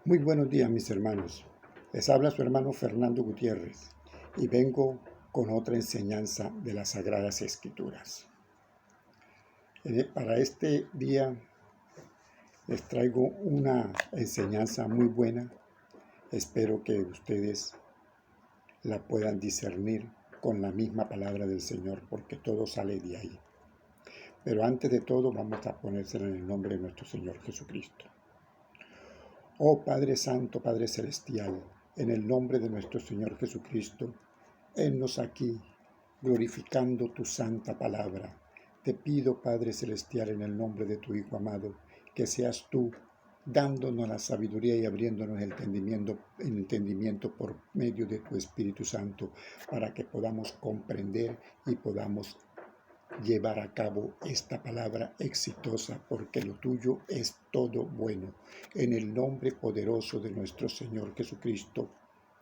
Muy buenos días, mis hermanos. Les habla su hermano Fernando Gutiérrez y vengo con otra enseñanza de las Sagradas Escrituras. Para este día les traigo una enseñanza muy buena. Espero que ustedes la puedan discernir con la misma palabra del Señor, porque todo sale de ahí. Pero antes de todo vamos a ponérsela en el nombre de nuestro Señor Jesucristo. Oh Padre Santo, Padre Celestial, en el nombre de nuestro Señor Jesucristo, hennos aquí, glorificando tu santa palabra. Te pido, Padre Celestial, en el nombre de tu Hijo amado, que seas tú dándonos la sabiduría y abriéndonos el entendimiento por medio de tu Espíritu Santo, para que podamos comprender y podamos llevar a cabo esta palabra exitosa, porque lo tuyo es todo bueno. En el nombre poderoso de nuestro Señor Jesucristo.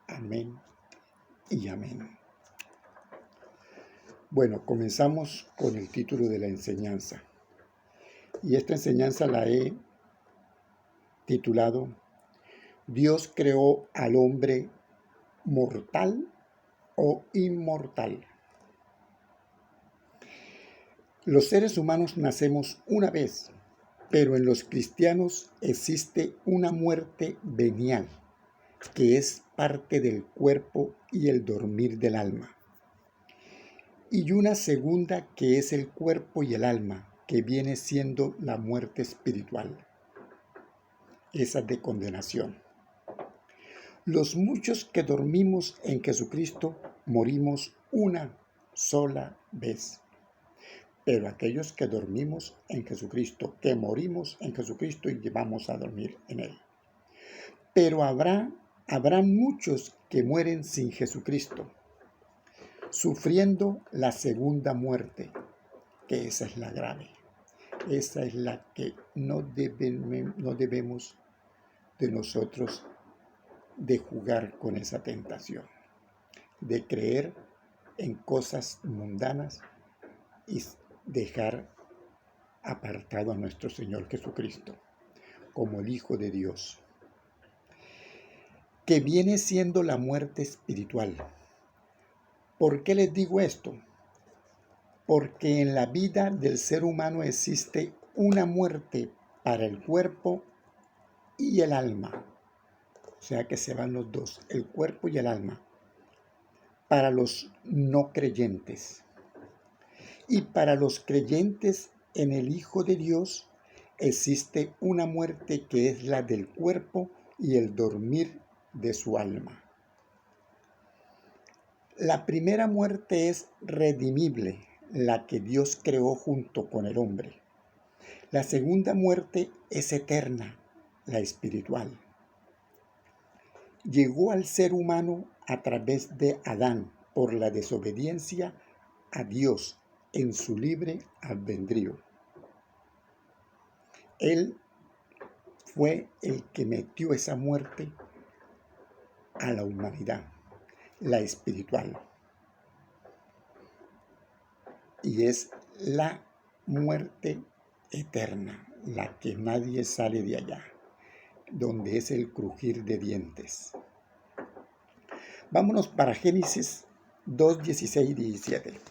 Amén y amén. Bueno, comenzamos con el título de la enseñanza. Y esta enseñanza la he titulado ¿Dios creó al hombre mortal o inmortal? Los seres humanos nacemos una vez, pero en los cristianos existe una muerte venial, que es parte del cuerpo y el dormir del alma. Y una segunda que es el cuerpo y el alma, que viene siendo la muerte espiritual, esa de condenación. Los muchos que dormimos en Jesucristo morimos una sola vez. Pero aquellos que dormimos en Jesucristo, que morimos en Jesucristo y vamos a dormir en Él. Pero habrá muchos que mueren sin Jesucristo, sufriendo la segunda muerte, que esa es la grave. Esa es la que no debemos de nosotros de jugar con esa tentación, de creer en cosas mundanas y dejar apartado a nuestro Señor Jesucristo como el Hijo de Dios, que viene siendo la muerte espiritual. ¿Por qué les digo esto? Porque en la vida del ser humano existe una muerte para el cuerpo y el alma. O sea que se van los dos, el cuerpo y el alma, para los no creyentes. Y para los creyentes en el Hijo de Dios existe una muerte que es la del cuerpo y el dormir de su alma. La primera muerte es redimible, la que Dios creó junto con el hombre. La segunda muerte es eterna, la espiritual. Llegó al ser humano a través de Adán por la desobediencia a Dios en su libre albedrío. Él fue el que metió esa muerte a la humanidad, la espiritual. Y es la muerte eterna, la que nadie sale de allá, donde es el crujir de dientes. Vámonos para Génesis 2, 16 y 17.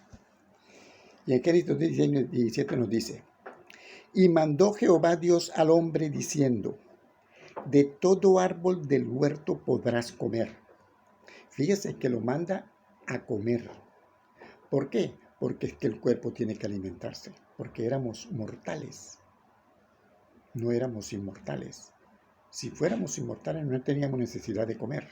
Y en Génesis 2, 16 y 17 nos dice: Y mandó Jehová Dios al hombre diciendo: De todo árbol del huerto podrás comer. Fíjese que lo manda a comer. ¿Por qué? Porque es que el cuerpo tiene que alimentarse, porque éramos mortales, no éramos inmortales. Si fuéramos inmortales no teníamos necesidad de comer,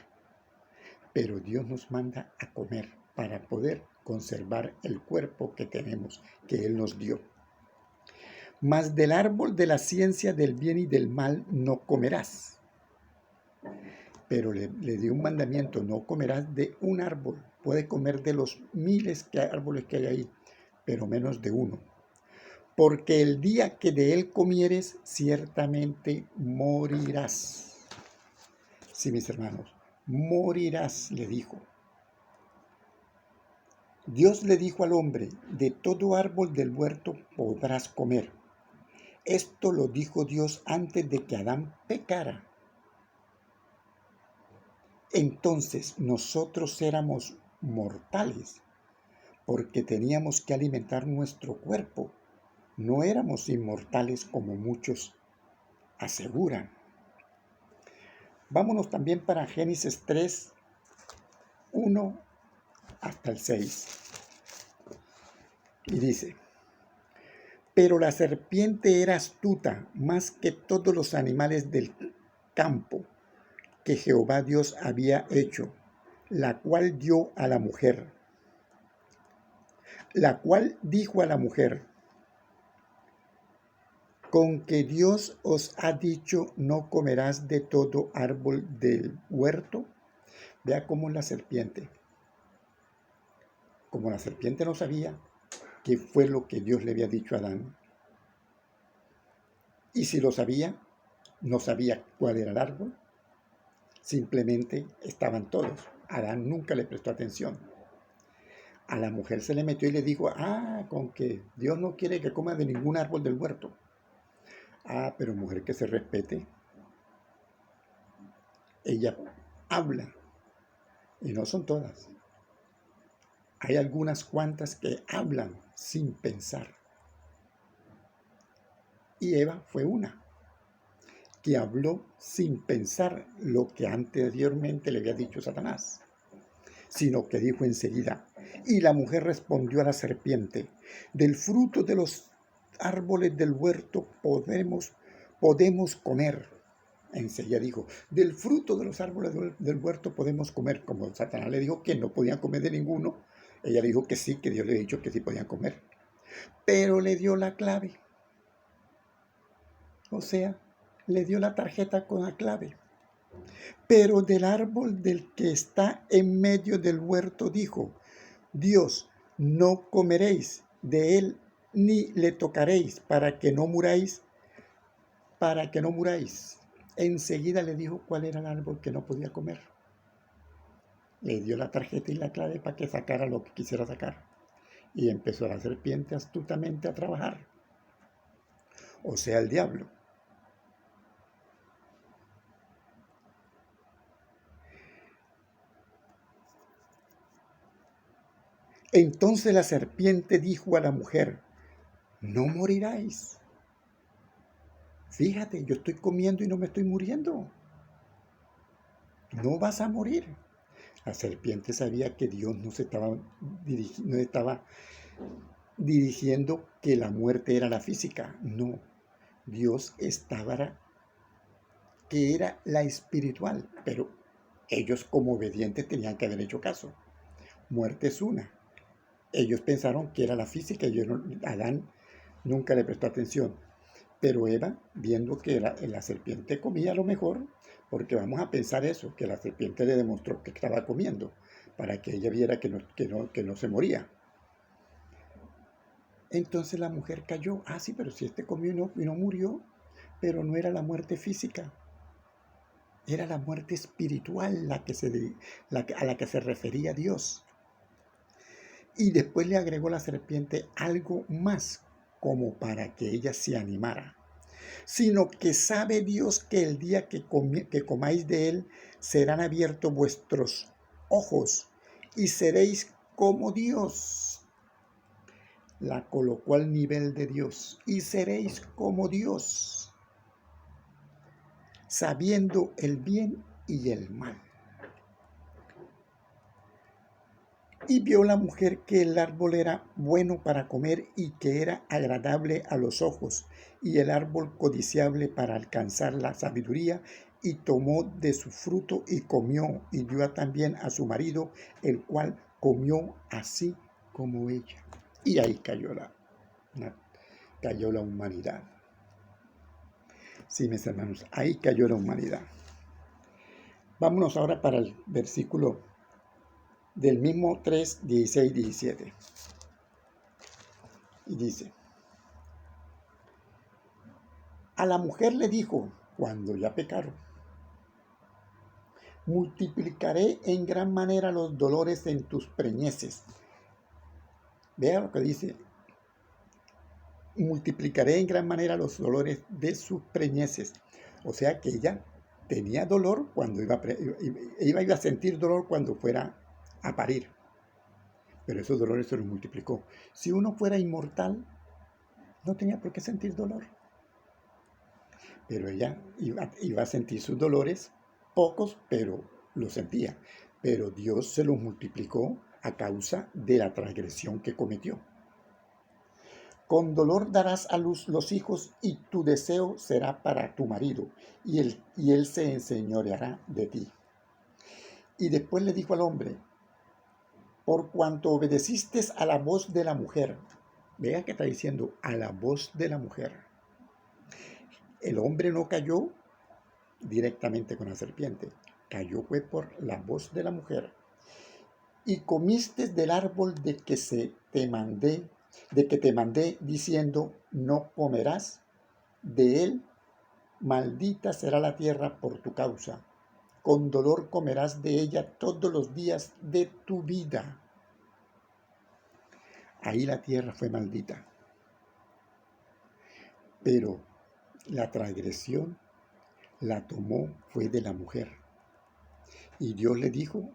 pero Dios nos manda a comer para poder conservar el cuerpo que tenemos, que Él nos dio. Mas del árbol de la ciencia del bien y del mal no comerás. Pero le dio un mandamiento: no comerás de un árbol. Puedes comer de los miles de árboles que hay ahí, pero menos de uno. Porque el día que de él comieres, ciertamente morirás. Sí, mis hermanos, morirás, le dijo. Dios le dijo al hombre: de todo árbol del huerto podrás comer. Esto lo dijo Dios antes de que Adán pecara. Entonces nosotros éramos mortales porque teníamos que alimentar nuestro cuerpo. No éramos inmortales como muchos aseguran. Vámonos también para Génesis 3, 1 hasta el 6. Y dice, pero la serpiente era astuta más que todos los animales del campo que Jehová Dios había hecho, la cual dio a la mujer, la cual dijo a la mujer, con que Dios os ha dicho, no comerás de todo árbol del huerto. Vea cómo la serpiente, como la serpiente no sabía qué fue lo que Dios le había dicho a Adán, y si lo sabía, no sabía cuál era el árbol, simplemente estaban todos. Adán nunca le prestó atención. A la mujer se le metió y le dijo, con que Dios no quiere que coma de ningún árbol del huerto. Pero mujer que se respete. Ella habla, y no son todas. Hay algunas cuantas que hablan sin pensar. Y Eva fue una que habló sin pensar lo que anteriormente le había dicho Satanás, sino que dijo enseguida, y la mujer respondió a la serpiente, del fruto de los árboles del huerto podemos comer. Enseguida dijo, del fruto de los árboles del huerto podemos comer. Como Satanás le dijo que no podían comer de ninguno, ella le dijo que sí, que Dios le había dicho que sí podían comer. Pero le dio la clave. O sea, le dio la tarjeta con la clave. Pero del árbol del que está en medio del huerto dijo, Dios, no comeréis de él ni le tocaréis para que no muráis, para que no muráis. Enseguida le dijo cuál era el árbol que no podía comer. Le dio la tarjeta y la clave para que sacara lo que quisiera sacar. Y empezó la serpiente astutamente a trabajar. O sea, el diablo. Entonces la serpiente dijo a la mujer, no moriráis. Fíjate, yo estoy comiendo y no me estoy muriendo. No vas a morir. La serpiente sabía que Dios no estaba dirigiendo que la muerte era la física. No, Dios estaba que era la espiritual, pero ellos como obedientes tenían que haber hecho caso. Muerte es una. Ellos pensaron que era la física y Adán nunca le prestó atención. Pero Eva, viendo que la serpiente comía lo mejor, porque vamos a pensar eso, que la serpiente le demostró que estaba comiendo, para que ella viera que no se moría. Entonces la mujer cayó. Sí, pero si este comió y no murió, pero no era la muerte física. Era la muerte espiritual a la que se refería Dios. Y después le agregó la serpiente algo más, como para que ella se animara. Sino que sabe Dios que el día que comáis de él, serán abiertos vuestros ojos y seréis como Dios. La colocó al nivel de Dios y seréis como Dios, sabiendo el bien y el mal. Y vio la mujer que el árbol era bueno para comer y que era agradable a los ojos, y el árbol codiciable para alcanzar la sabiduría, y tomó de su fruto y comió, y dio también a su marido, el cual comió así como ella. Y ahí cayó la humanidad. Sí, mis hermanos, ahí cayó la humanidad. Vámonos ahora para el versículo del mismo 3, 16, 17. Y dice, a la mujer le dijo, cuando ya pecaron, multiplicaré en gran manera los dolores en tus preñeces. Vea lo que dice, multiplicaré en gran manera los dolores de sus preñeces. O sea que ella tenía dolor cuando iba a sentir dolor cuando fuera a parir, pero esos dolores se los multiplicó. Si uno fuera inmortal, no tenía por qué sentir dolor, pero ella iba a sentir sus dolores, pocos, pero lo sentía. Pero Dios se los multiplicó a causa de la transgresión que cometió. Con dolor darás a luz los hijos, y tu deseo será para tu marido, y él se enseñoreará de ti. Y después le dijo al hombre: por cuanto obedeciste a la voz de la mujer. Vea que está diciendo a la voz de la mujer. El hombre no cayó directamente con la serpiente, cayó fue por la voz de la mujer. Y comiste del árbol de que te mandé diciendo: no comerás de él, maldita será la tierra por tu causa, con dolor comerás de ella todos los días de tu vida. Ahí la tierra fue maldita, pero la transgresión la tomó fue de la mujer, y Dios le dijo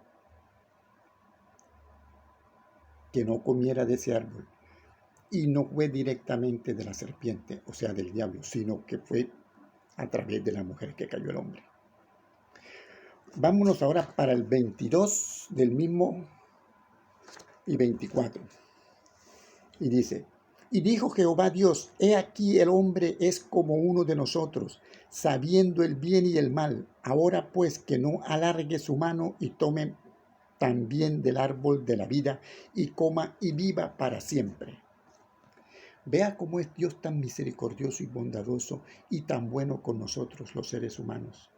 que no comiera de ese árbol. Y no fue directamente de la serpiente, o sea, del diablo, sino que fue a través de la mujer que cayó el hombre. Vámonos ahora para el 22 del mismo y 24. Y dice: y dijo Jehová Dios: he aquí el hombre es como uno de nosotros, sabiendo el bien y el mal. Ahora pues que no alargue su mano y tome también del árbol de la vida y coma y viva para siempre. Vea cómo es Dios tan misericordioso y bondadoso y tan bueno con nosotros los seres humanos.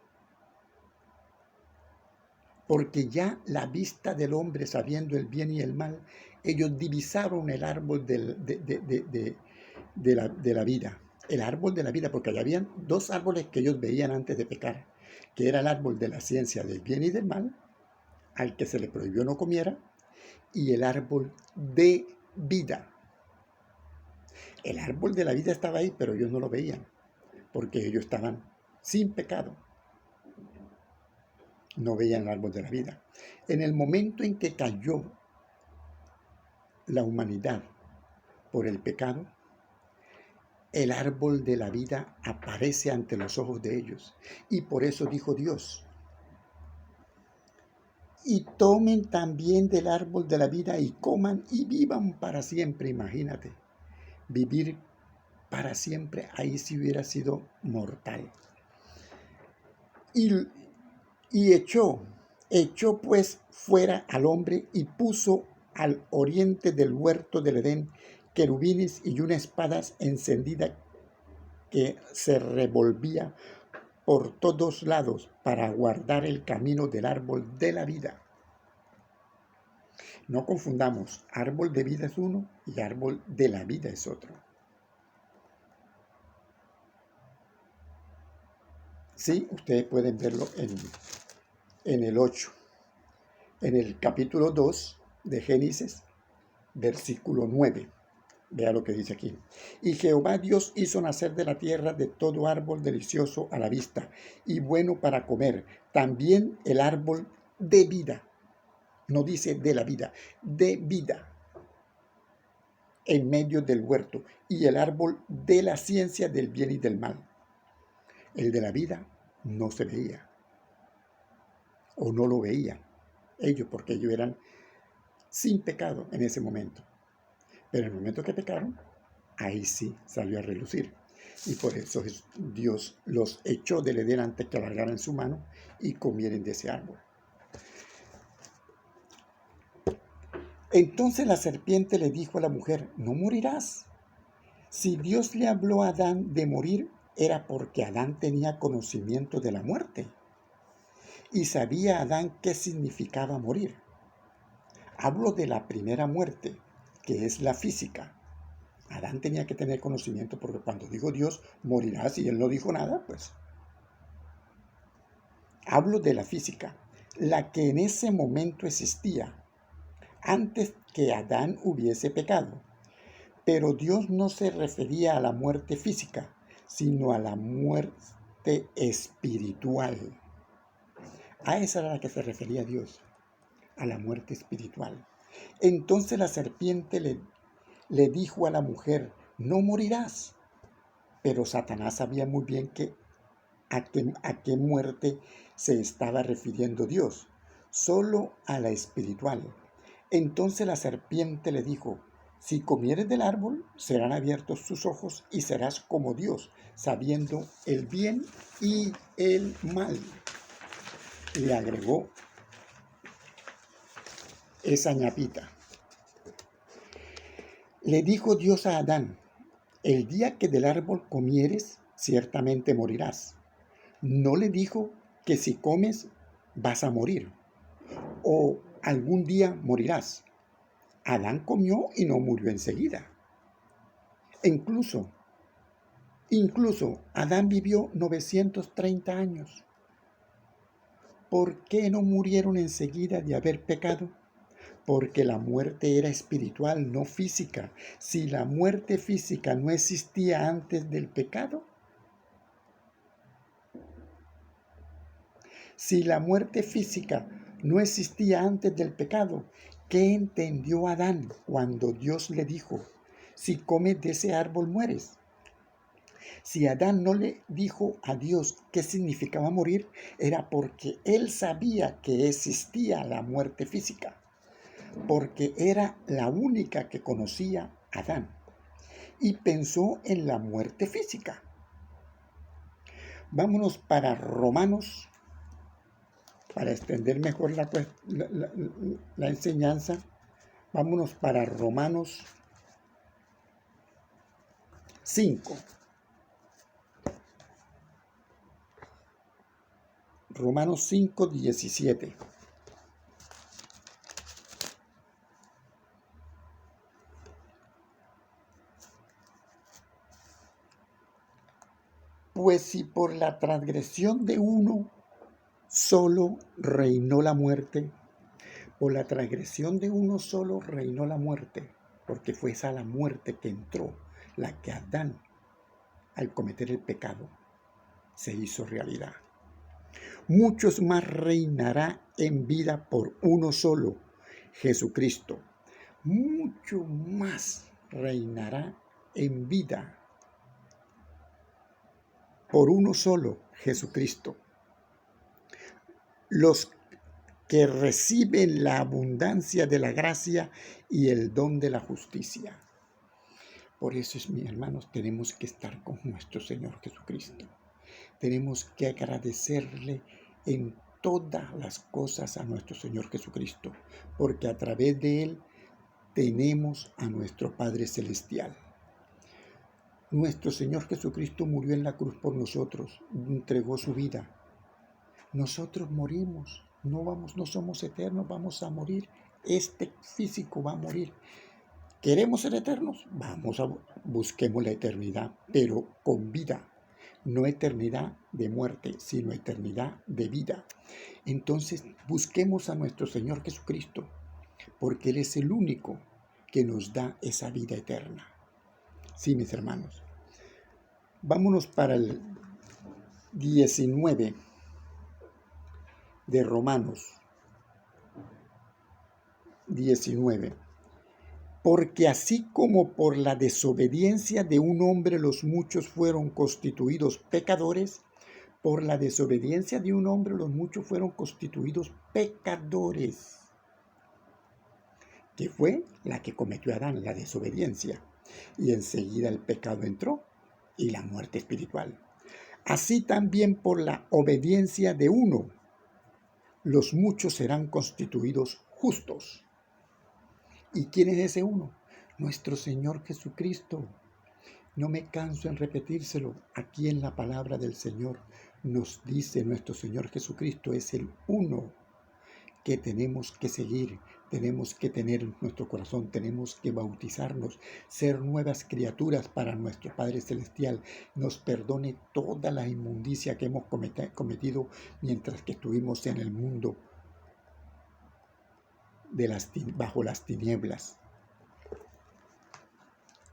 Porque ya la vista del hombre sabiendo el bien y el mal, ellos divisaron el árbol de la vida. El árbol de la vida, porque allá habían dos árboles que ellos veían antes de pecar, que era el árbol de la ciencia del bien y del mal, al que se le prohibió no comiera, y el árbol de vida. El árbol de la vida estaba ahí, pero ellos no lo veían, porque ellos estaban sin pecado. No veían el árbol de la vida. En el momento en que cayó la humanidad por el pecado, el árbol de la vida aparece ante los ojos de ellos. Y por eso dijo Dios: y tomen también del árbol de la vida y coman y vivan para siempre. Imagínate, vivir para siempre, ahí sí hubiera sido mortal. Y echó pues fuera al hombre y puso al oriente del huerto del Edén querubines y una espada encendida que se revolvía por todos lados para guardar el camino del árbol de la vida. No confundamos, árbol de vida es uno y árbol de la vida es otro. Sí, ustedes pueden verlo en el 8, en el capítulo 2 de Génesis, versículo 9. Vea lo que dice aquí. Y Jehová Dios hizo nacer de la tierra de todo árbol delicioso a la vista y bueno para comer, también el árbol de vida. No dice de la vida, de vida, en medio del huerto, y el árbol de la ciencia del bien y del mal. El de la vida no se veía, o no lo veían ellos, porque ellos eran sin pecado en ese momento. Pero en el momento que pecaron, ahí sí salió a relucir. Y por eso Dios los echó del Edén antes que alargaran su mano y comieran de ese árbol. Entonces la serpiente le dijo a la mujer: no morirás. Si Dios le habló a Adán de morir, era porque Adán tenía conocimiento de la muerte. Y sabía Adán qué significaba morir. Hablo de la primera muerte, que es la física. Adán tenía que tener conocimiento, porque cuando dijo Dios, morirás, y él no dijo nada, pues. Hablo de la física, la que en ese momento existía, antes que Adán hubiese pecado. Pero Dios no se refería a la muerte física, sino a la muerte espiritual. A esa era la que se refería Dios, a la muerte espiritual. Entonces la serpiente le dijo a la mujer, no morirás. Pero Satanás sabía muy bien a qué muerte se estaba refiriendo Dios, solo a la espiritual. Entonces la serpiente le dijo, si comieres del árbol, serán abiertos tus ojos y serás como Dios, sabiendo el bien y el mal. Le agregó esa ñapita. Le dijo Dios a Adán, el día que del árbol comieres, ciertamente morirás. No le dijo que si comes vas a morir o algún día morirás. Adán comió y no murió enseguida. E incluso Adán vivió 930 años. ¿Por qué no murieron enseguida de haber pecado? Porque la muerte era espiritual, no física. Si la muerte física no existía antes del pecado, si la muerte física no existía antes del pecado, ¿qué entendió Adán cuando Dios le dijo, si comes de ese árbol mueres? Si Adán no le dijo a Dios qué significaba morir, era porque él sabía que existía la muerte física, porque era la única que conocía Adán, y pensó en la muerte física. Vámonos para Romanos, para extender mejor la enseñanza. Vámonos para Romanos 5. Romanos 5, 17. Pues si por la transgresión de uno solo reinó la muerte, por la transgresión de uno solo reinó la muerte, porque fue esa la muerte que entró, la que Adán, al cometer el pecado, se hizo realidad. Muchos más reinará en vida por uno solo, Jesucristo. Mucho más reinará en vida por uno solo, Jesucristo. Los que reciben la abundancia de la gracia y el don de la justicia. Por eso, mis hermanos, tenemos que estar con nuestro Señor Jesucristo. Tenemos que agradecerle en todas las cosas a nuestro Señor Jesucristo, porque a través de Él tenemos a nuestro Padre Celestial. Nuestro Señor Jesucristo murió en la cruz por nosotros, entregó su vida. Nosotros morimos, no somos eternos, vamos a morir. Este físico va a morir. ¿Queremos ser eternos? Busquemos la eternidad, pero con vida. No eternidad de muerte, sino eternidad de vida. Entonces, busquemos a nuestro Señor Jesucristo, porque Él es el único que nos da esa vida eterna. Sí, mis hermanos. Vámonos para el 19 de Romanos. 19. Porque así como por la desobediencia de un hombre los muchos fueron constituidos pecadores, por la desobediencia de un hombre los muchos fueron constituidos pecadores, que fue la que cometió Adán, la desobediencia, y enseguida el pecado entró y la muerte espiritual. Así también por la obediencia de uno, los muchos serán constituidos justos. ¿Y quién es ese uno? Nuestro Señor Jesucristo. No me canso en repetírselo. Aquí en la palabra del Señor nos dice nuestro Señor Jesucristo es el uno que tenemos que seguir, tenemos que tener en nuestro corazón, tenemos que bautizarnos, ser nuevas criaturas para nuestro Padre Celestial. Nos perdone toda la inmundicia que hemos cometido mientras que estuvimos en el mundo bajo las tinieblas.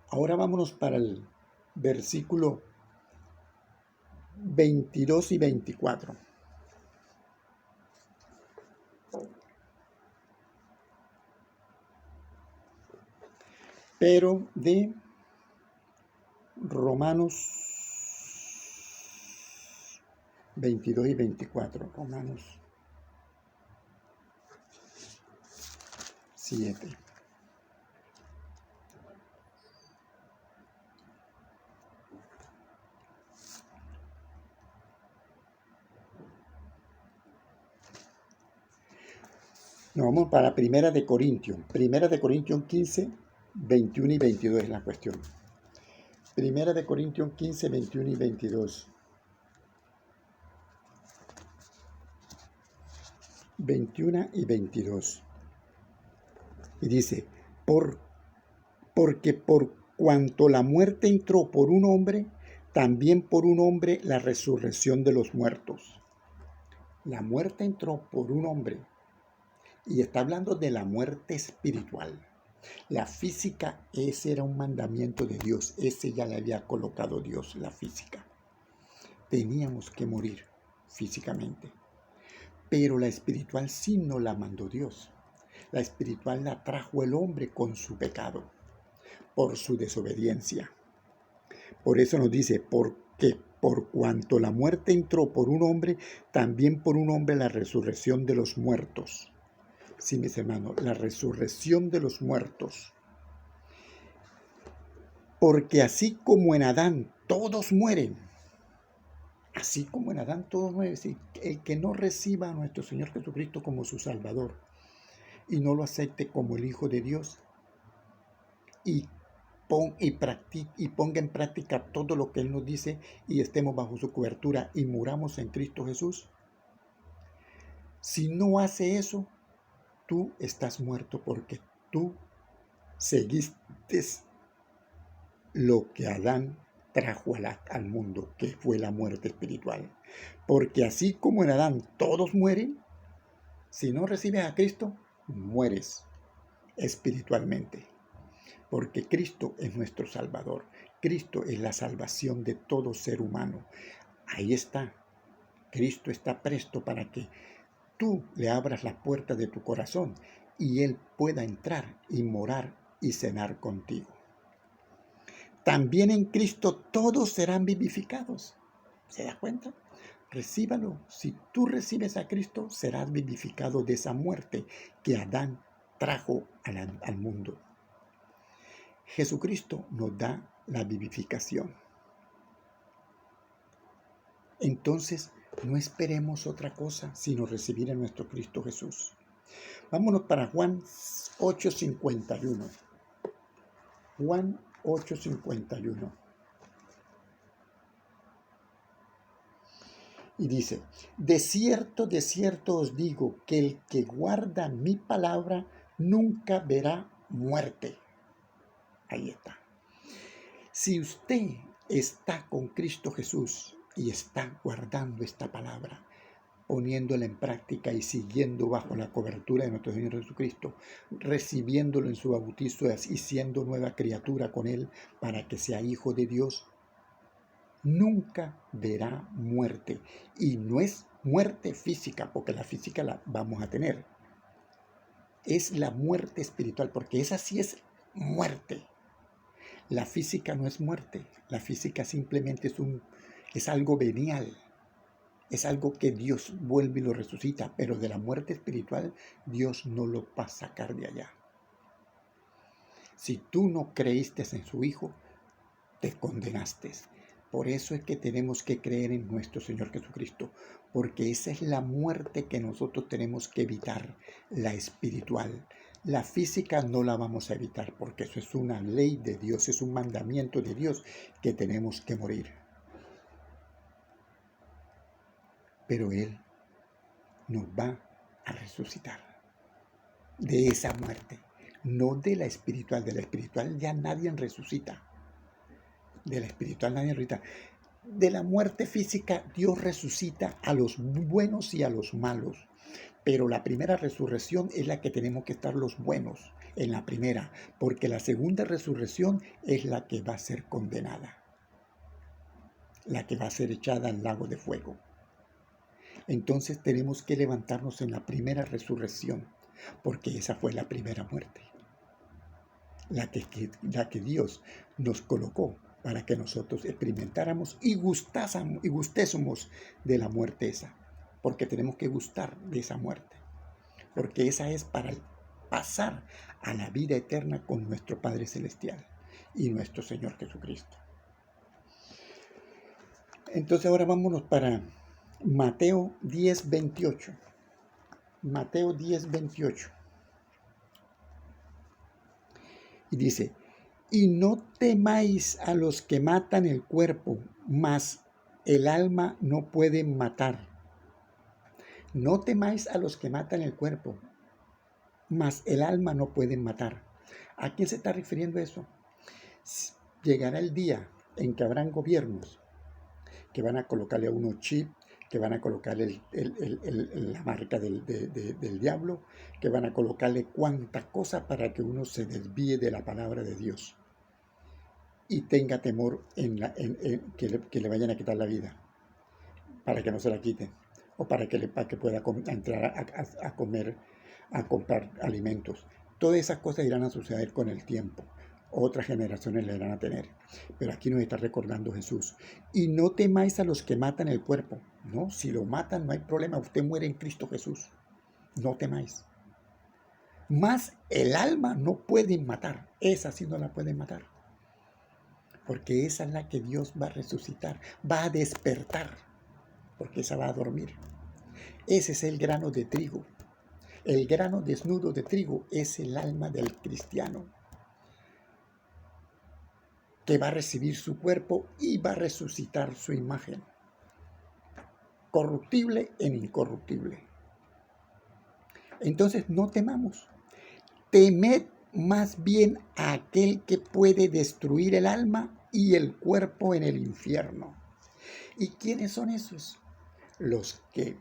Ahora vámonos para el versículo 22 y 24. pero de Romanos 22 y 24. Romanos 7. Nos vamos para Primera de Corintios. Primera de Corintios 15, 21 y 22 es la cuestión. Primera de Corintios 15, 21 y 22. 21 y 22. Y dice, porque por cuanto la muerte entró por un hombre, también por un hombre la resurrección de los muertos. La muerte entró por un hombre. Y está hablando de la muerte espiritual. La física, ese era un mandamiento de Dios. Ese ya le había colocado Dios, la física. Teníamos que morir físicamente. Pero la espiritual sí no la mandó Dios. La espiritual la trajo el hombre con su pecado, por su desobediencia. Por eso nos dice, porque por cuanto la muerte entró por un hombre, también por un hombre la resurrección de los muertos. Sí, mis hermanos, la resurrección de los muertos. Porque así como en Adán todos mueren, así como en Adán todos mueren, sí, el que no reciba a nuestro Señor Jesucristo como su Salvador y no lo acepte como el Hijo de Dios y ponga en práctica todo lo que Él nos dice y estemos bajo su cobertura y muramos en Cristo Jesús, si no hace eso, tú estás muerto porque tú seguiste lo que Adán trajo al mundo, que fue la muerte espiritual. Porque así como en Adán todos mueren, si no recibes a Cristo, mueres espiritualmente. Porque Cristo es nuestro Salvador. Cristo es la salvación de todo ser humano. Ahí está. Cristo está presto para que tú le abras la puerta de tu corazón y Él pueda entrar y morar y cenar contigo. También en Cristo todos serán vivificados. ¿Se da cuenta? Recíbalo. Si tú recibes a Cristo, serás vivificado de esa muerte que Adán trajo al mundo. Jesucristo nos da la vivificación. Entonces, no esperemos otra cosa sino recibir a nuestro Cristo Jesús. Vámonos para Juan 8:51. Juan 8:51. Y dice, de cierto os digo que el que guarda mi palabra nunca verá muerte. Ahí está. Si usted está con Cristo Jesús y está guardando esta palabra, poniéndola en práctica y siguiendo bajo la cobertura de nuestro Señor Jesucristo, recibiéndolo en su bautizo y siendo nueva criatura con Él para que sea hijo de Dios, nunca verá muerte. Y no es muerte física, porque la física la vamos a tener. Es la muerte espiritual, porque esa sí es muerte. La física no es muerte. La física simplemente es algo venial. Es algo que Dios vuelve y lo resucita, pero de la muerte espiritual Dios no lo va a sacar de allá. Si tú no creíste en su Hijo, te condenaste. Por eso es que tenemos que creer en nuestro Señor Jesucristo, porque esa es la muerte que nosotros tenemos que evitar, la espiritual. La física no la vamos a evitar, porque eso es una ley de Dios, es un mandamiento de Dios que tenemos que morir. Pero Él nos va a resucitar de esa muerte, no de la espiritual. De la espiritual ya nadie resucita. De la espiritual nadie resucita. De la muerte física Dios resucita a los buenos y a los malos. Pero la primera resurrección es la que tenemos que estar los buenos en la primera, porque la segunda resurrección es la que va a ser condenada, la que va a ser echada al lago de fuego. Entonces tenemos que levantarnos en la primera resurrección, porque esa fue la primera muerte. la que Dios nos colocó para que nosotros experimentáramos y gustésemos de la muerte esa, porque tenemos que gustar de esa muerte, porque esa es para pasar a la vida eterna con nuestro Padre Celestial y nuestro Señor Jesucristo. Entonces ahora vámonos para Mateo 10:28. Mateo 10:28. Y dice, y no temáis a los que matan el cuerpo, mas el alma no pueden matar. No temáis a los que matan el cuerpo, mas el alma no pueden matar. ¿A quién se está refiriendo eso? Llegará el día en que habrán gobiernos que van a colocarle a uno chip, que van a colocarle la marca del diablo, que van a colocarle cuanta cosa para que uno se desvíe de la palabra de Dios y tenga temor que le vayan a quitar la vida, para que no se la quiten, o para que pueda entrar a comer, a comprar alimentos. Todas esas cosas irán a suceder con el tiempo. Otras generaciones le irán a tener. Pero aquí nos está recordando Jesús. Y no temáis a los que matan el cuerpo. No, si lo matan no hay problema. Usted muere en Cristo Jesús. No temáis. Mas el alma no pueden matar. Esa sí no la pueden matar. Porque esa es la que Dios va a resucitar. Va a despertar. Porque esa va a dormir. Ese es el grano de trigo. El grano desnudo de trigo es el alma del cristiano, que va a recibir su cuerpo y va a resucitar su imagen, corruptible en incorruptible. Entonces no temamos, temed más bien a aquel que puede destruir el alma y el cuerpo en el infierno. ¿Y quiénes son esos? Los que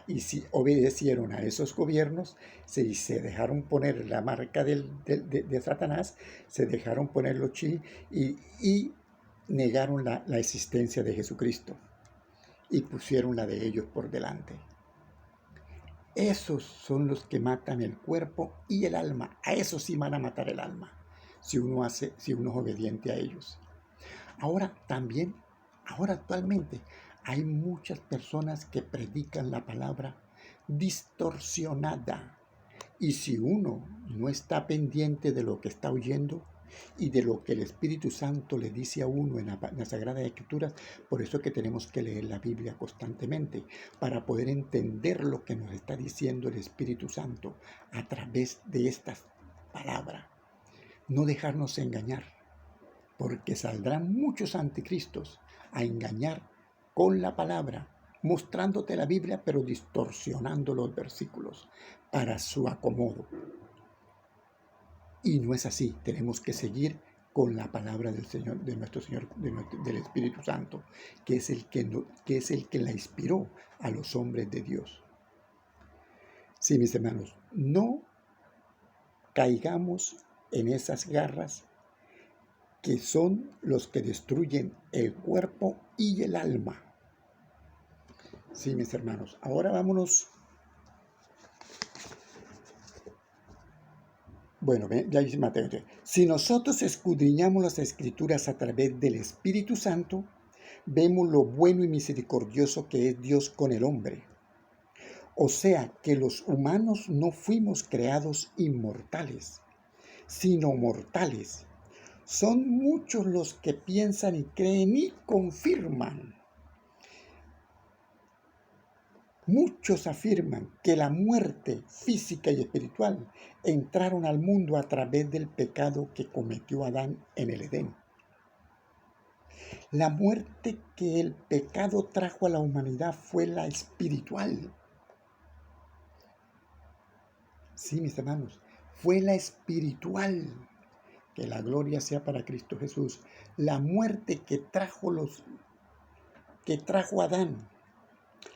y si obedecieron a esos gobiernos, se dejaron poner la marca de Satanás, se dejaron poner los chi y negaron la existencia de Jesucristo y pusieron la de ellos por delante. Esos son los que matan el cuerpo y el alma. A esos sí van a matar el alma, si uno es obediente a ellos. Ahora actualmente, hay muchas personas que predican la palabra distorsionada. Y si uno no está pendiente de lo que está oyendo y de lo que el Espíritu Santo le dice a uno en la Sagrada Escritura, por eso es que tenemos que leer la Biblia constantemente, para poder entender lo que nos está diciendo el Espíritu Santo a través de estas palabras. No dejarnos engañar, porque saldrán muchos anticristos a engañar con la palabra, mostrándote la Biblia, pero distorsionando los versículos para su acomodo. Y no es así. Tenemos que seguir con la palabra del Señor, de nuestro Señor, del Espíritu Santo, que es el que la inspiró a los hombres de Dios. Sí, mis hermanos, no caigamos en esas garras que son los que destruyen el cuerpo y el alma. Sí, mis hermanos. Ahora vámonos. Bueno, ya dice Mateo. Si nosotros escudriñamos las Escrituras a través del Espíritu Santo, vemos lo bueno y misericordioso que es Dios con el hombre. O sea, que los humanos no fuimos creados inmortales, sino mortales. Son muchos los que piensan y creen y confirman. Muchos afirman que la muerte física y espiritual entraron al mundo a través del pecado que cometió Adán en el Edén. La muerte que el pecado trajo a la humanidad fue la espiritual. Sí, mis hermanos, fue la espiritual. Que la gloria sea para Cristo Jesús. La muerte que trajo Adán,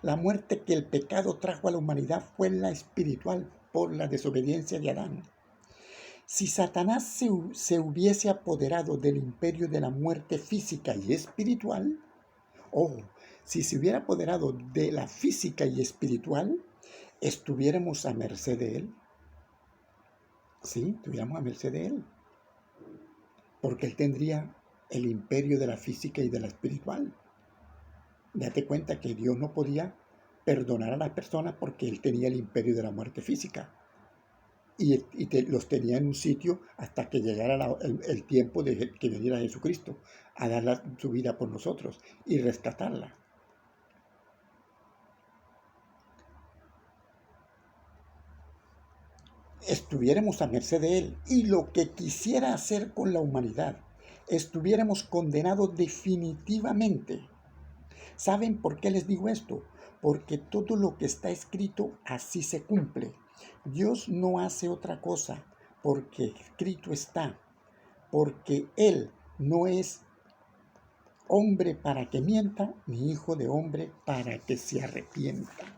la muerte que el pecado trajo a la humanidad fue la espiritual por la desobediencia de Adán. Si Satanás se hubiese apoderado del imperio de la muerte física y espiritual, si se hubiera apoderado de la física y espiritual, estuviéramos a merced de él. Sí, estuviéramos a merced de Él, porque Él tendría el imperio de la física y de la espiritual. Date cuenta que Dios no podía perdonar a las personas porque Él tenía el imperio de la muerte física. Los tenía en un sitio hasta que llegara el tiempo de que viniera Jesucristo a dar su vida por nosotros y rescatarla. Estuviéramos a merced de Él y lo que quisiera hacer con la humanidad, estuviéramos condenados definitivamente. ¿Saben por qué les digo esto? Porque todo lo que está escrito así se cumple. Dios no hace otra cosa porque escrito está, porque Él no es hombre para que mienta, ni hijo de hombre para que se arrepienta.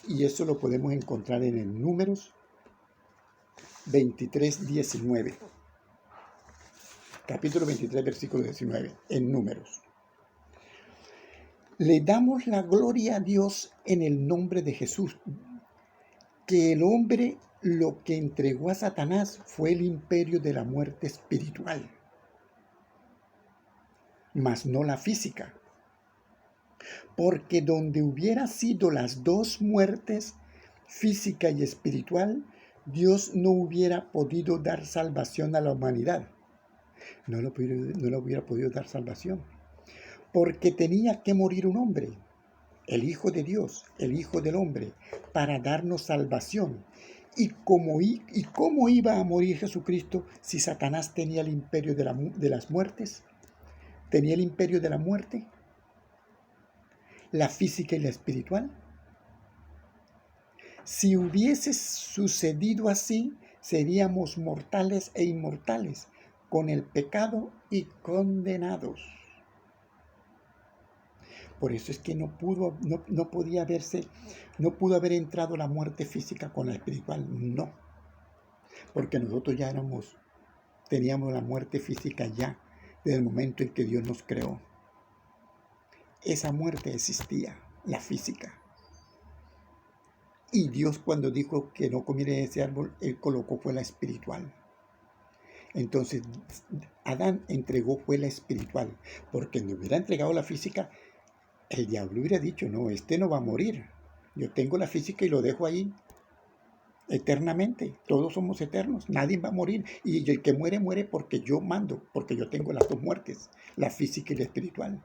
Y eso lo podemos encontrar en el Números 23:19. Capítulo 23, versículo 19, en Números. Le damos la gloria a Dios en el nombre de Jesús, que el hombre lo que entregó a Satanás fue el imperio de la muerte espiritual, mas no la física. Porque donde hubiera sido las dos muertes, física y espiritual, Dios no hubiera podido dar salvación a la humanidad. No le hubiera podido dar salvación. Porque tenía que morir un hombre, el Hijo de Dios, el Hijo del hombre, para darnos salvación. ¿Y cómo iba a morir Jesucristo si Satanás tenía el imperio de las muertes? ¿Tenía el imperio de la muerte? ¿La física y la espiritual? Si hubiese sucedido así, seríamos mortales e inmortales, con el pecado y condenados. Por eso es que no pudo haber entrado la muerte física con la espiritual, no. Porque nosotros teníamos la muerte física ya, desde el momento en que Dios nos creó. Esa muerte existía, la física. Y Dios cuando dijo que no comiera de ese árbol, Él colocó fue la espiritual. Entonces, Adán fue la espiritual, porque no hubiera entregado la física, el diablo hubiera dicho, no, este no va a morir. Yo tengo la física y lo dejo ahí eternamente. Todos somos eternos, nadie va a morir. Y el que muere, muere porque yo mando, porque yo tengo las dos muertes, la física y la espiritual.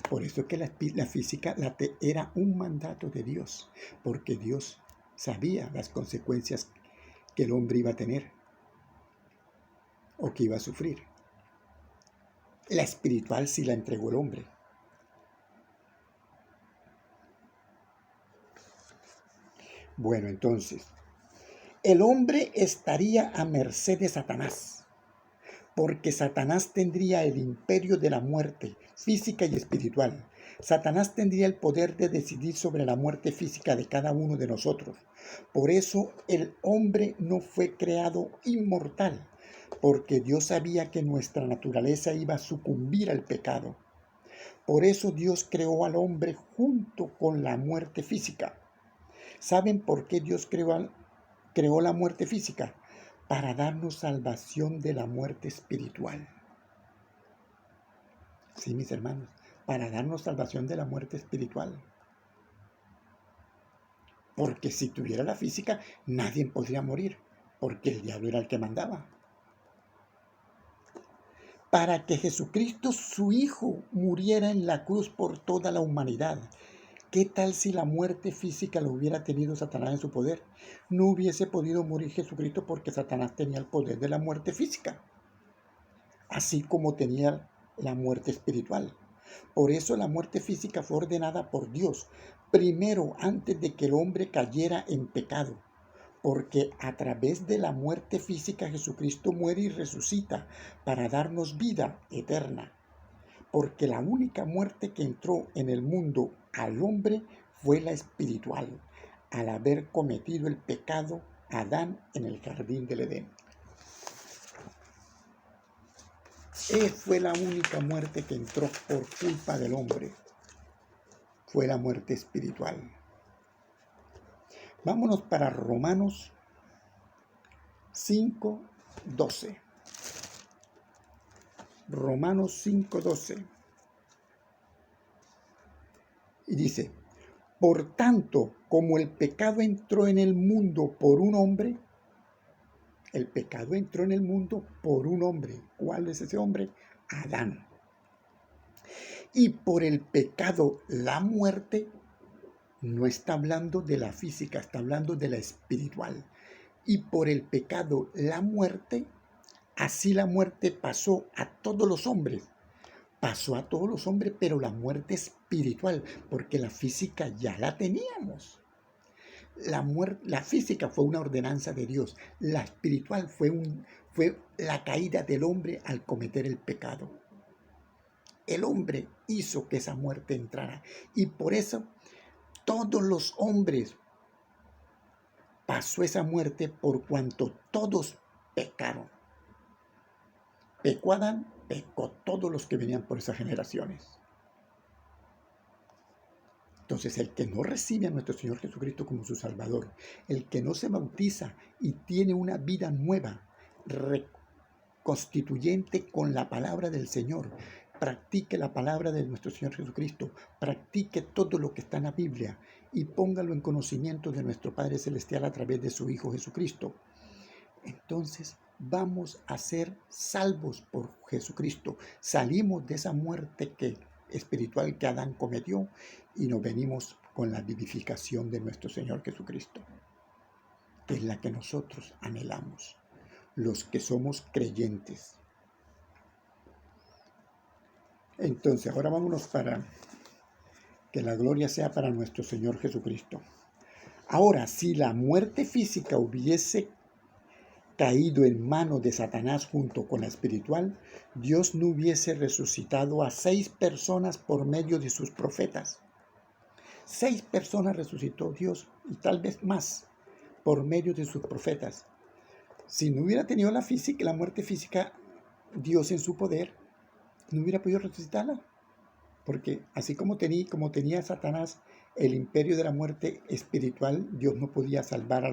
Por eso es que la física era un mandato de Dios, porque Dios sabía las consecuencias que el hombre iba a tener o que iba a sufrir. La espiritual sí la entregó el hombre. Bueno, entonces, el hombre estaría a merced de Satanás, porque Satanás tendría el imperio de la muerte física y espiritual. Satanás tendría el poder de decidir sobre la muerte física de cada uno de nosotros. Por eso el hombre no fue creado inmortal, porque Dios sabía que nuestra naturaleza iba a sucumbir al pecado. Por eso Dios creó al hombre junto con la muerte física. ¿Saben por qué Dios creó la muerte física? Para darnos salvación de la muerte espiritual. Sí, mis hermanos, para darnos salvación de la muerte espiritual. Porque si tuviera la física, nadie podría morir, porque el diablo era el que mandaba. Para que Jesucristo, su Hijo, muriera en la cruz por toda la humanidad. ¿Qué tal si la muerte física lo hubiera tenido Satanás en su poder? No hubiese podido morir Jesucristo porque Satanás tenía el poder de la muerte física, así como tenía la muerte espiritual. Por eso la muerte física fue ordenada por Dios, primero antes de que el hombre cayera en pecado, porque a través de la muerte física Jesucristo muere y resucita para darnos vida eterna. Porque la única muerte que entró en el mundo al hombre fue la espiritual, al haber cometido el pecado Adán en el jardín del Edén. Fue la única muerte que entró por culpa del hombre. Fue la muerte espiritual. Vámonos para Romanos 5:12. Romanos 5:12. Y dice, por tanto, como el pecado entró en el mundo por un hombre, el pecado entró en el mundo por un hombre. ¿Cuál es ese hombre? Adán. Y por el pecado, la muerte, no está hablando de la física, está hablando de la espiritual. Y por el pecado, la muerte, así la muerte pasó a todos los hombres. Pasó a todos los hombres, pero la muerte espiritual, porque la física ya la teníamos. La física fue una ordenanza de Dios. La espiritual fue la caída del hombre al cometer el pecado. El hombre hizo que esa muerte entrara. Y por eso todos los hombres pasó esa muerte por cuanto todos pecaron. Pecó Adán, pecó todos los que venían por esas generaciones. Entonces, el que no recibe a nuestro Señor Jesucristo como su Salvador, el que no se bautiza y tiene una vida nueva, constituyente con la palabra del Señor, practique la palabra de nuestro Señor Jesucristo, practique todo lo que está en la Biblia y póngalo en conocimiento de nuestro Padre Celestial a través de su Hijo Jesucristo. Entonces vamos a ser salvos por Jesucristo. Salimos de esa muerte espiritual que Adán cometió y nos venimos con la vivificación de nuestro Señor Jesucristo, que es la que nosotros anhelamos, los que somos creyentes. Entonces, ahora vámonos para que la gloria sea para nuestro Señor Jesucristo. Ahora, si la muerte física hubiese caído en manos de Satanás junto con la espiritual, Dios no hubiese resucitado a 6 personas por medio de sus profetas. 6 personas resucitó Dios y tal vez más por medio de sus profetas. Si no hubiera tenido la muerte física, Dios en su poder no hubiera podido resucitarla. Porque así como tenía Satanás el imperio de la muerte espiritual, Dios no podía salvar a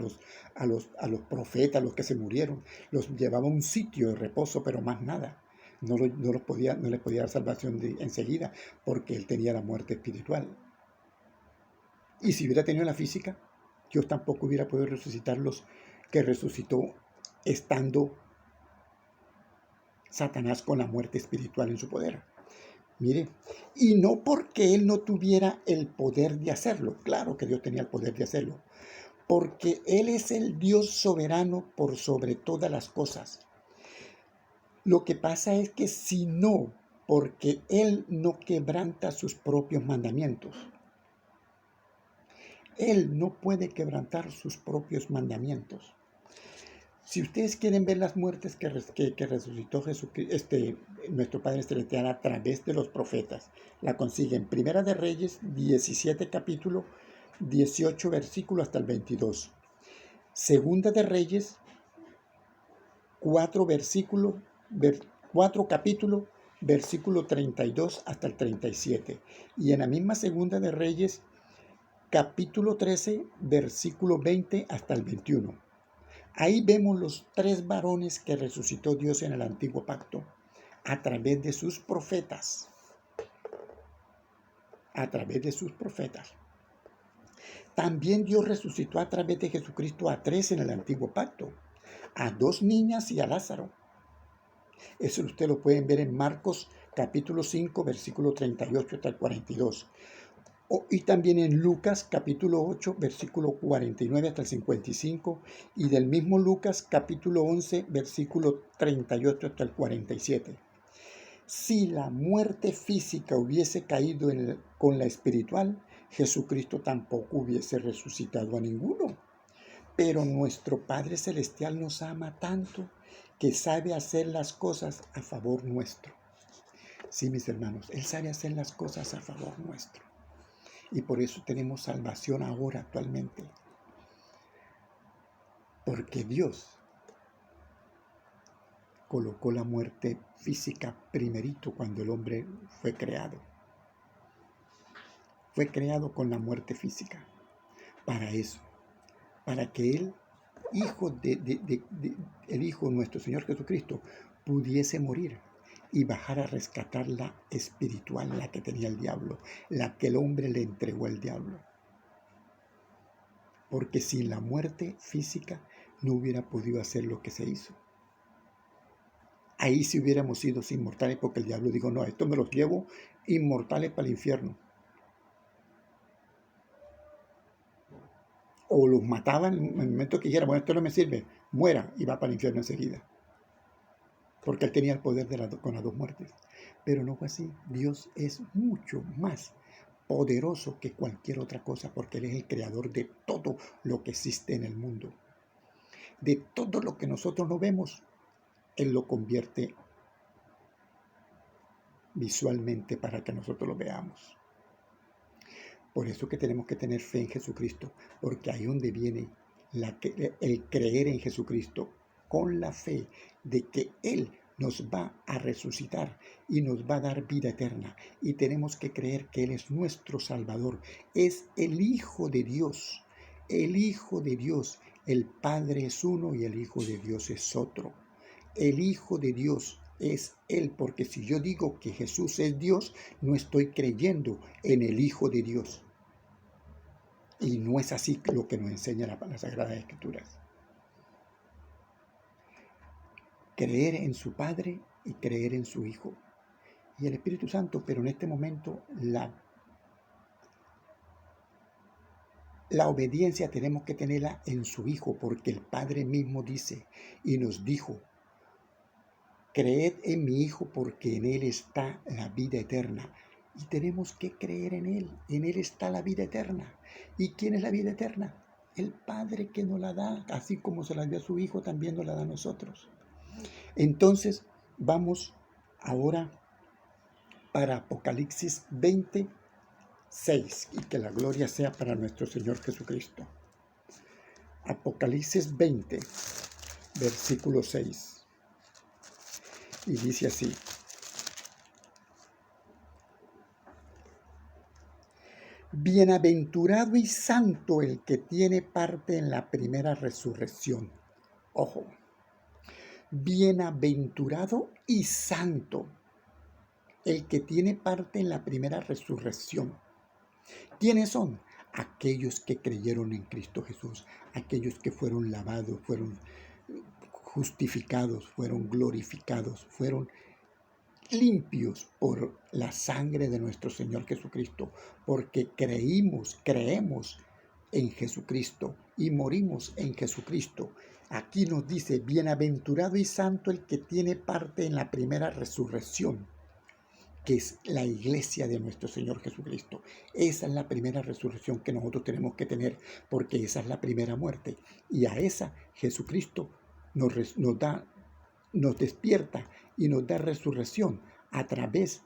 los profetas, los que se murieron. Los llevaba a un sitio de reposo, pero más nada. No les podía dar salvación enseguida, porque él tenía la muerte espiritual. Y si hubiera tenido la física, Dios tampoco hubiera podido resucitar los que resucitó estando Satanás con la muerte espiritual en su poder. Mire, y no porque él no tuviera el poder de hacerlo, claro que Dios tenía el poder de hacerlo, porque él es el Dios soberano por sobre todas las cosas. Lo que pasa es que si no, porque él no quebranta sus propios mandamientos. Él no puede quebrantar sus propios mandamientos. Si ustedes quieren ver las muertes que resucitó Jesucristo, nuestro Padre Celestial a través de los profetas, la consiguen Primera de Reyes, 17 capítulo, 18 versículo hasta el 22. Segunda de Reyes, 4 capítulo, versículo 32 hasta el 37. Y en la misma Segunda de Reyes, capítulo 13, versículo 20 hasta el 21. Ahí vemos los 3 varones que resucitó Dios en el antiguo pacto a través de sus profetas. A través de sus profetas. También Dios resucitó a través de Jesucristo a 3 en el antiguo pacto. A 2 niñas y a Lázaro. Eso usted lo pueden ver en Marcos capítulo 5, versículo 38 hasta el 42. Y también en Lucas capítulo 8, versículo 49 hasta el 55, y del mismo Lucas capítulo 11, versículo 38 hasta el 47. Si la muerte física hubiese caído con la espiritual, Jesucristo tampoco hubiese resucitado a ninguno. Pero nuestro Padre Celestial nos ama tanto que sabe hacer las cosas a favor nuestro. Sí, mis hermanos, Él sabe hacer las cosas a favor nuestro. Y por eso tenemos salvación ahora, actualmente. Porque Dios colocó la muerte física primerito cuando el hombre fue creado. Fue creado con la muerte física. Para eso. Para que Él el Hijo nuestro Señor Jesucristo pudiese morir y bajar a rescatar la espiritual, la que tenía el diablo, la que el hombre le entregó al diablo. Porque sin la muerte física no hubiera podido hacer lo que se hizo. Ahí sí hubiéramos sido inmortales, porque el diablo dijo, no, esto me los llevo inmortales para el infierno. O los mataban en el momento que dijera, bueno, esto no me sirve, muera, y va para el infierno enseguida. Porque él tenía el poder con las dos muertes. Pero no fue así. Dios es mucho más poderoso que cualquier otra cosa, porque Él es el creador de todo lo que existe en el mundo. De todo lo que nosotros no vemos, Él lo convierte visualmente para que nosotros lo veamos. Por eso que tenemos que tener fe en Jesucristo, porque ahí donde viene el creer en Jesucristo con la fe de que Él nos va a resucitar y nos va a dar vida eterna. Y tenemos que creer que Él es nuestro Salvador, es el Hijo de Dios, el Hijo de Dios. El Padre es uno y el Hijo de Dios es otro. El Hijo de Dios es Él, porque si yo digo que Jesús es Dios, no estoy creyendo en el Hijo de Dios. Y no es así lo que nos enseña las Sagradas Escrituras. Creer en su Padre y creer en su Hijo. Y el Espíritu Santo, pero en este momento la obediencia tenemos que tenerla en su Hijo, porque el Padre mismo dice y nos dijo, creed en mi Hijo porque en Él está la vida eterna. Y tenemos que creer en Él está la vida eterna. ¿Y quién es la vida eterna? El Padre que nos la da, así como se la dio a su Hijo, también nos la da a nosotros. Entonces, vamos ahora para Apocalipsis 26, y que la gloria sea para nuestro Señor Jesucristo. Apocalipsis 20, versículo 6. Y dice así: bienaventurado y santo el que tiene parte en la primera resurrección. Ojo, bienaventurado y santo el que tiene parte en la primera resurrección. ¿Quiénes son? Aquellos que creyeron en Cristo Jesús, aquellos que fueron lavados, fueron justificados, fueron glorificados, fueron limpios por la sangre de nuestro Señor Jesucristo, porque creemos en Jesucristo y morimos en Jesucristo. Aquí nos dice, bienaventurado y santo el que tiene parte en la primera resurrección, que es la iglesia de nuestro Señor Jesucristo. Esa es la primera resurrección que nosotros tenemos que tener, porque esa es la primera muerte. Y a esa Jesucristo nos despierta y nos da resurrección a través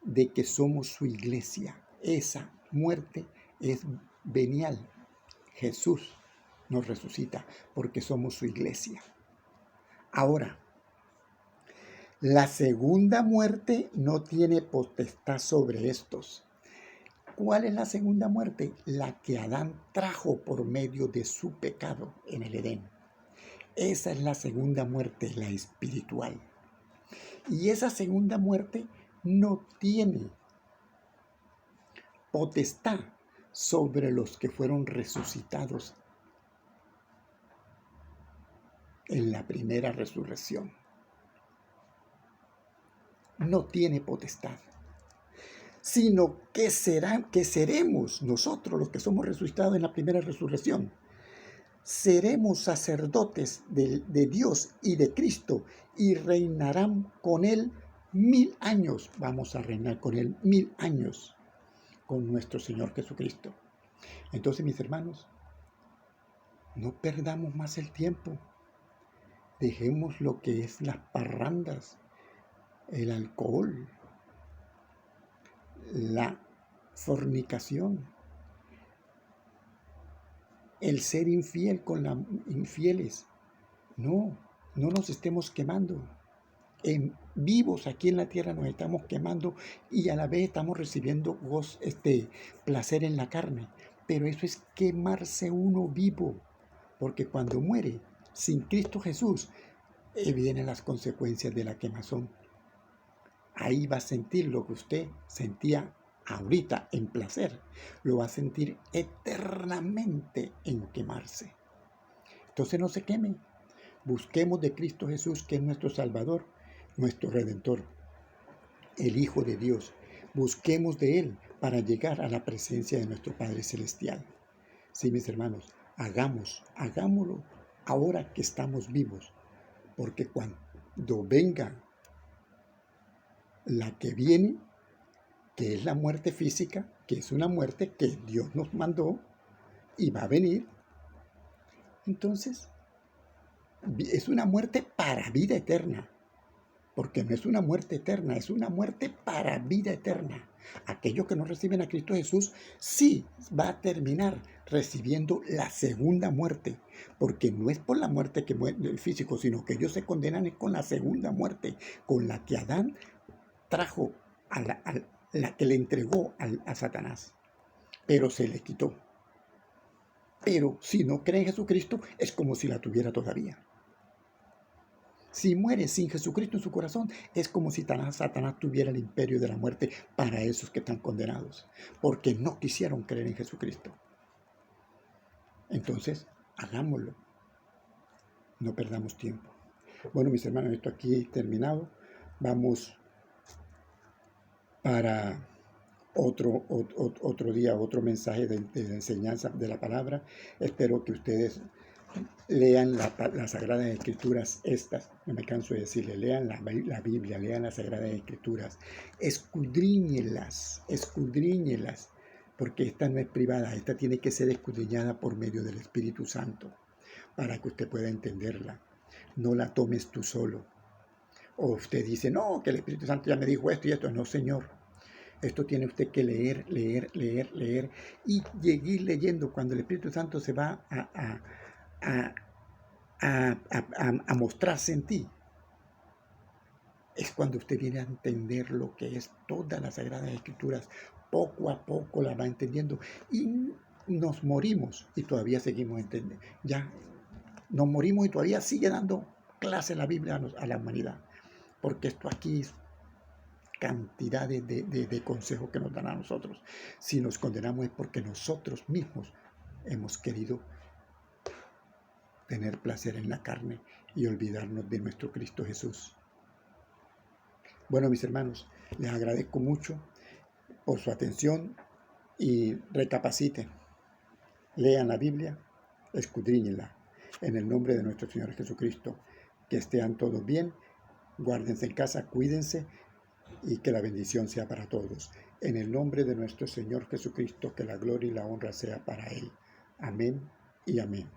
de que somos su iglesia. Esa muerte es venial. Jesús nos resucita porque somos su iglesia. Ahora, la segunda muerte no tiene potestad sobre estos. ¿Cuál es la segunda muerte? La que Adán trajo por medio de su pecado en el Edén. Esa es la segunda muerte, la espiritual. Y esa segunda muerte no tiene potestad sobre los que fueron resucitados en la primera resurrección. No tiene potestad, sino que seremos nosotros los que somos resucitados en la primera resurrección. Seremos sacerdotes de Dios y de Cristo y reinarán con Él 1000 años. Vamos a reinar con Él 1000 años con nuestro Señor Jesucristo. Entonces, mis hermanos, no perdamos más el tiempo. Dejemos lo que es las parrandas, el alcohol, la fornicación, el ser infiel con las infieles. No nos estemos quemando. Vivos aquí en la tierra nos estamos quemando y a la vez estamos recibiendo placer en la carne. Pero eso es quemarse uno vivo. Porque cuando muere sin Cristo Jesús, vienen las consecuencias de la quemazón. Ahí va a sentir lo que usted sentía ahorita en placer. Lo va a sentir eternamente en quemarse. Entonces no se queme. Busquemos de Cristo Jesús, que es nuestro Salvador, nuestro Redentor, el Hijo de Dios. Busquemos de Él para llegar a la presencia de nuestro Padre Celestial. Sí, mis hermanos, hagámoslo ahora que estamos vivos, porque cuando venga la que viene, que es la muerte física, que es una muerte que Dios nos mandó y va a venir, entonces es una muerte para vida eterna, porque no es una muerte eterna, es una muerte para vida eterna. Aquellos que no reciben a Cristo Jesús sí va a terminar recibiendo la segunda muerte, porque no es por la muerte que muere el físico, sino que ellos se condenan con la segunda muerte, con la que Adán trajo a la que le entregó a Satanás, pero se le quitó. Pero si no cree en Jesucristo, es como si la tuviera todavía. Si muere sin Jesucristo en su corazón, es como si Satanás tuviera el imperio de la muerte para esos que están condenados, porque no quisieron creer en Jesucristo. Entonces, hagámoslo. No perdamos tiempo. Bueno, mis hermanos, esto aquí terminado. Vamos para otro día, otro mensaje de enseñanza de la palabra. Espero que ustedes lean las Sagradas Escrituras estas, no me canso de decirle, lean la Biblia, lean las Sagradas Escrituras, escudriñelas, porque esta no es privada, esta tiene que ser escudriñada por medio del Espíritu Santo, para que usted pueda entenderla. No la tomes tú solo. O usted dice, no, que el Espíritu Santo ya me dijo esto y esto. No, Señor. Esto tiene usted que leer y seguir leyendo. Cuando el Espíritu Santo se va a mostrarse en ti, es cuando usted viene a entender lo que es todas las Sagradas Escrituras. Poco a poco la va entendiendo y nos morimos y todavía seguimos entendiendo. Ya nos morimos y todavía sigue dando clase la Biblia a la humanidad, porque esto aquí es cantidades de consejos que nos dan a nosotros. Si nos condenamos es porque nosotros mismos hemos querido tener placer en la carne y olvidarnos de nuestro Cristo Jesús. Bueno, mis hermanos, les agradezco mucho por su atención y recapaciten. Lean la Biblia, escudriñenla. En el nombre de nuestro Señor Jesucristo, que estén todos bien, guárdense en casa, cuídense y que la bendición sea para todos. En el nombre de nuestro Señor Jesucristo, que la gloria y la honra sea para Él. Amén y amén.